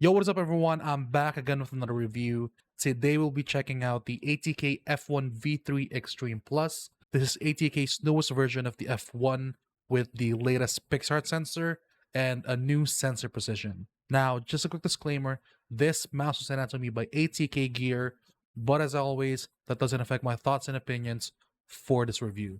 Yo, what is up everyone? I'm back again with another review. Today we'll be checking out the ATK F1 V3 Extreme Plus. This is ATK's newest version of the F1 with the latest PixArt sensor and a new sensor position. Now, just a quick disclaimer, this mouse was sent out to me by ATK Gear, but as always, that doesn't affect my thoughts and opinions for this review.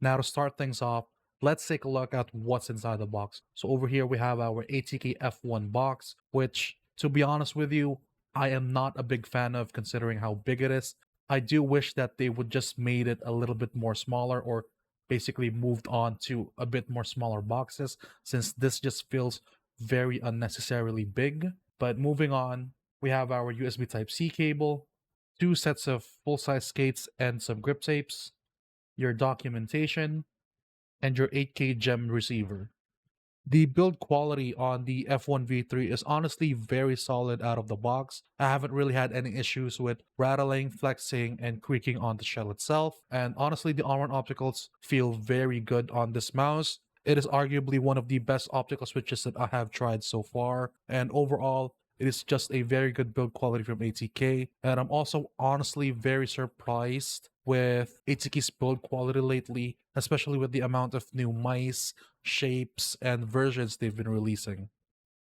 Now to start things off, let's take a look at what's inside the box. So over here we have our ATK F1 box, which to be honest with you, I am not a big fan of considering how big it is. I do wish that they would just made it a little bit more smaller or basically moved on to a bit more smaller boxes since this just feels very unnecessarily big. But moving on, we have our USB Type-C cable, two sets of full-size skates and some grip tapes, your documentation, and your 8K gem receiver. The build quality on the F1 V3 is honestly very solid out of the box. I haven't really had any issues with rattling, flexing, and creaking on the shell itself. And honestly, the onboard opticals feel very good on this mouse. It is arguably one of the best optical switches that I have tried so far. And overall, it is just a very good build quality from ATK. And I'm also honestly very surprised with ATK's build quality lately, especially with the amount of new mice, shapes, and versions they've been releasing.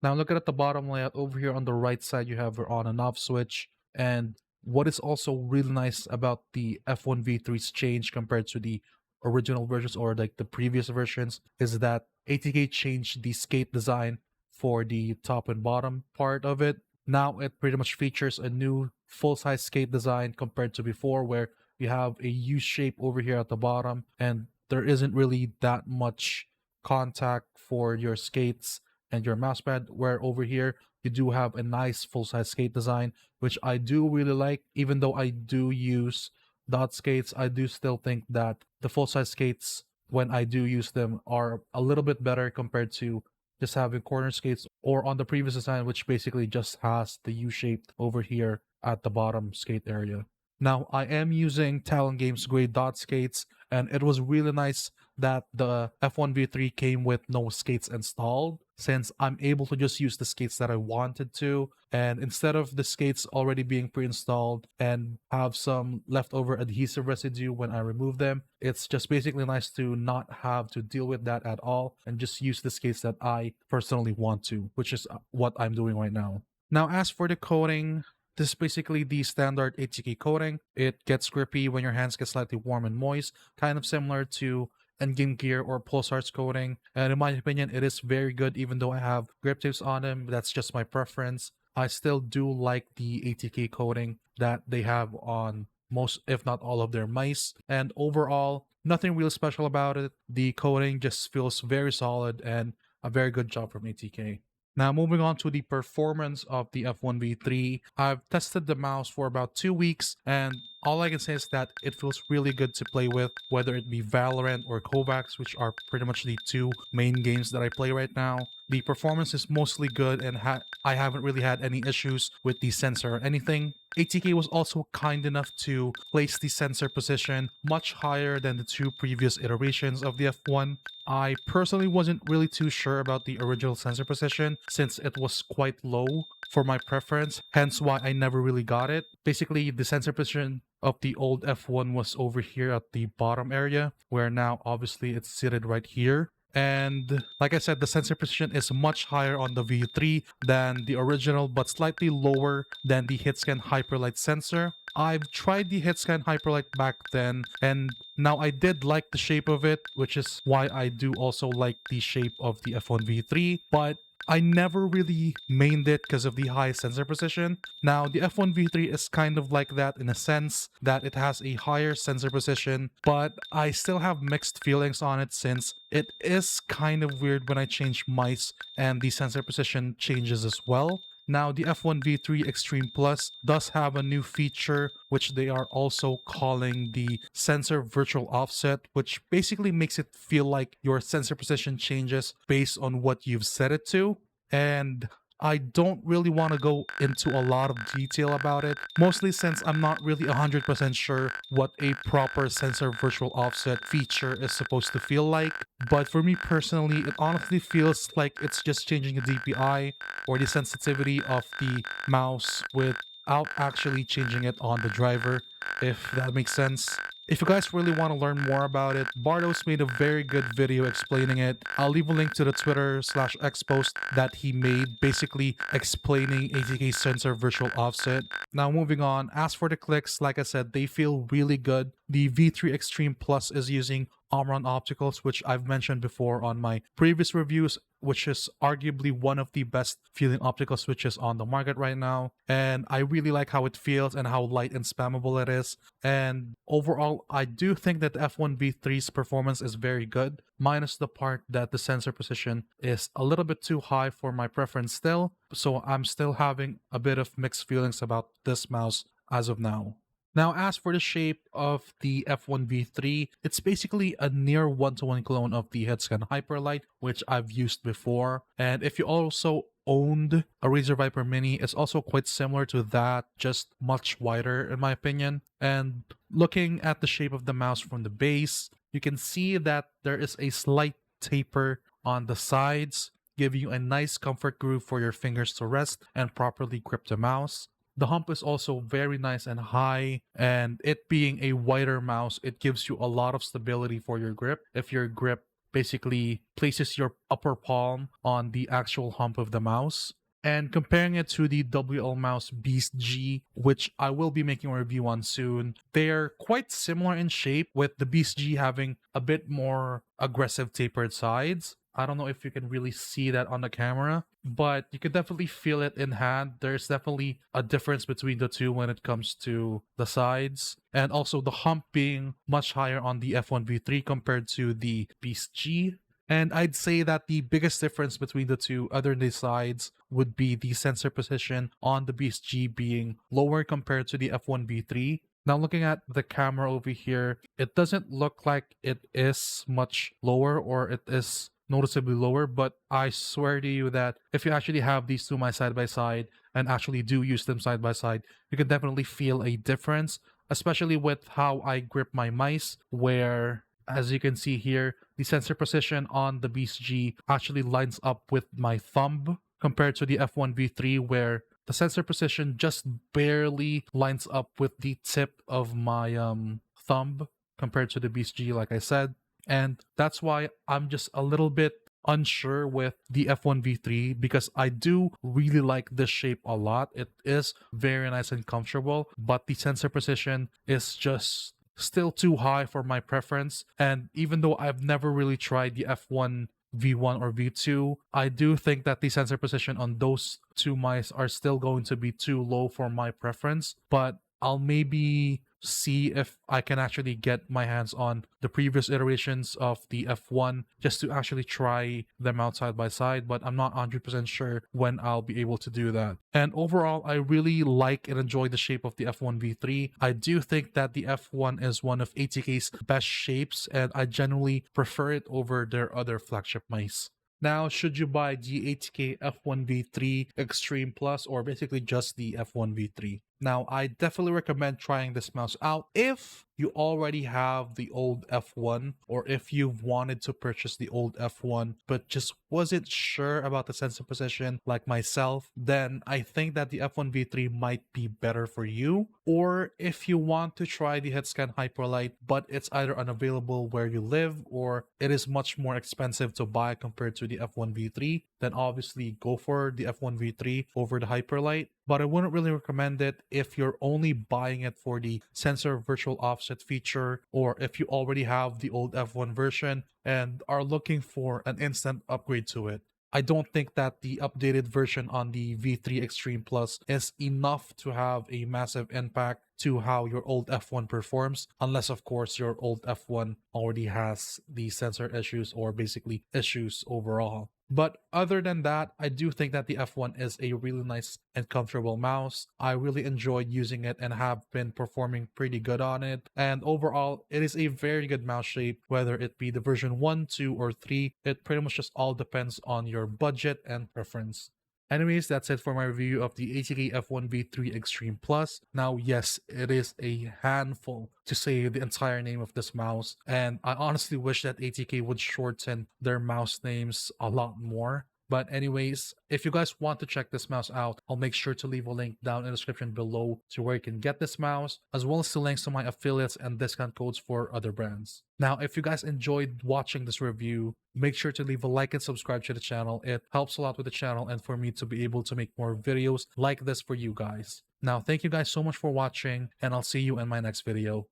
Now looking at the bottom layout, over here on the right side you have your on and off switch, and what is also really nice about the F1 V3's change compared to the original versions or like the previous versions is that ATK changed the skate design for the top and bottom part of it. Now it pretty much features a new full-size skate design compared to before where you have a U shape over here at the bottom and there isn't really that much contact for your skates and your mousepad, where over here you do have a nice full-size skate design, which I do really like. Even though I do use dot skates, I do still think that the full-size skates, when I do use them, are a little bit better compared to just having corner skates or on the previous design, which basically just has the U-shape over here at the bottom skate area. Now, I am using Talon Games grade dot skates, and it was really nice that the F1 V3 came with no skates installed, since I'm able to just use the skates that I wanted to, and instead of the skates already being pre-installed and have some leftover adhesive residue when I remove them, it's just basically nice to not have to deal with that at all and just use the skates that I personally want to, which is what I'm doing right now. Now, as for the coating, this is basically the standard ATK coating. It gets grippy when your hands get slightly warm and moist, kind of similar to Endgame Gear or Pulsar's coating. And in my opinion, it is very good even though I have grip tips on them. That's just my preference. I still do like the ATK coating that they have on most, if not all, of their mice. And overall, nothing real special about it. The coating just feels very solid and a very good job from ATK. Now moving on to the performance of the F1 V3, I've tested the mouse for about 2 weeks and all I can say is that it feels really good to play with, whether it be Valorant or Kovacs, which are pretty much the two main games that I play right now. The performance is mostly good and I haven't really had any issues with the sensor or anything. ATK was also kind enough to place the sensor position much higher than the two previous iterations of the F1. I personally wasn't really too sure about the original sensor position since it was quite low for my preference, hence why I never really got it. Basically, the sensor position of the old F1 was over here at the bottom area, where now obviously it's seated right here. And like I said, the sensor position is much higher on the V3 than the original, but slightly lower than the Hitscan Hyperlight sensor. I've tried the Hitscan Hyperlight back then, and now I did like the shape of it, which is why I do also like the shape of the F1 V3, but I never really mained it because of the high sensor position. Now, the F1 V3 is kind of like that in a sense that it has a higher sensor position, but I still have mixed feelings on it since it is kind of weird when I change mice and the sensor position changes as well. Now, the F1 V3 Extreme Plus does have a new feature, which they are also calling the sensor virtual offset, which basically makes it feel like your sensor position changes based on what you've set it to. And I don't really want to go into a lot of detail about it, mostly since I'm not really 100% sure what a proper sensor virtual offset feature is supposed to feel like. But for me personally, it honestly feels like it's just changing the DPI or the sensitivity of the mouse without actually changing it on the driver, if that makes sense. If you guys really want to learn more about it, Bardos made a very good video explaining it. I'll leave a link to the Twitter/X post that he made, basically explaining ATK sensor virtual offset. Now moving on, as for the clicks, like I said, they feel really good. The V3 Extreme Plus is using Omron opticals, which I've mentioned before on my previous reviews, which is arguably one of the best feeling optical switches on the market right now. And I really like how it feels and how light and spammable it is. And overall, I do think that the F1 V3's performance is very good, minus the part that the sensor precision is a little bit too high for my preference still. So I'm still having a bit of mixed feelings about this mouse as of now. Now, as for the shape of the F1 V3, it's basically a near one-to-one clone of the Headscan Hyperlight, which I've used before. And if you also owned a Razer Viper Mini, it's also quite similar to that, just much wider in my opinion. And looking at the shape of the mouse from the base, you can see that there is a slight taper on the sides, giving you a nice comfort groove for your fingers to rest and properly grip the mouse. The hump is also very nice and high, and it being a wider mouse, it gives you a lot of stability for your grip. If your grip basically places your upper palm on the actual hump of the mouse. And comparing it to the WL Mouse Beast G, which I will be making a review on soon, they're quite similar in shape, with the Beast G having a bit more aggressive tapered sides. I don't know if you can really see that on the camera, but you can definitely feel it in hand. There's definitely a difference between the two when it comes to the sides, and also the hump being much higher on the F1 V3 compared to the Beast G. And I'd say that the biggest difference between the two, other than the sides, would be the sensor position on the Beast G being lower compared to the F1 V3. Now looking at the camera over here, it doesn't look like it is much lower, or it is noticeably lower, but I swear to you that if you actually have these two mice side by side and actually do use them side by side, you can definitely feel a difference, especially with how I grip my mice, where, as you can see here, the sensor position on the Beast G actually lines up with my thumb compared to the F1 V3, where the sensor position just barely lines up with the tip of my thumb compared to the Beast G, like I said. And that's why I'm just a little bit unsure with the F1 V3, because I do really like this shape a lot. It is very nice and comfortable, but the sensor precision is just still too high for my preference. And even though I've never really tried the F1 V1 or V2, I do think that the sensor position on those two mice are still going to be too low for my preference. But I'll maybe see if I can actually get my hands on the previous iterations of the F1 just to actually try them out side by side, but I'm not 100% sure when I'll be able to do that. And overall, I really like and enjoy the shape of the F1 V3. I do think that the F1 is one of ATK's best shapes, and I generally prefer it over their other flagship mice. Now, should you buy the ATK F1 V3 Extreme Plus, or basically just the F1 V3? Now, I definitely recommend trying this mouse out if you already have the old F1, or if you've wanted to purchase the old F1 but just wasn't sure about the sensor position like myself, then I think that the F1 V3 might be better for you. Or if you want to try the Headscan Hyperlight but it's either unavailable where you live, or it is much more expensive to buy compared to the F1 V3, then obviously go for the F1 V3 over the Hyperlight. But I wouldn't really recommend it if you're only buying it for the sensor virtual offset feature, or if you already have the old F1 version and are looking for an instant upgrade to it. I don't think that the updated version on the V3 Extreme Plus is enough to have a massive impact to how your old F1 performs, unless of course your old F1 already has the sensor issues, or basically issues overall. But other than that, I do think that the F1 is a really nice and comfortable mouse. I really enjoyed using it and have been performing pretty good on it. And overall, it is a very good mouse shape, whether it be the version 1, 2, or 3. It pretty much just all depends on your budget and preference. Anyways, that's it for my review of the ATK F1 V3 Extreme Plus. Now, yes, it is a handful to say the entire name of this mouse, and I honestly wish that ATK would shorten their mouse names a lot more. But anyways, if you guys want to check this mouse out, I'll make sure to leave a link down in the description below to where you can get this mouse, as well as the links to my affiliates and discount codes for other brands. Now, if you guys enjoyed watching this review, make sure to leave a like and subscribe to the channel. It helps a lot with the channel and for me to be able to make more videos like this for you guys. Now, thank you guys so much for watching, and I'll see you in my next video.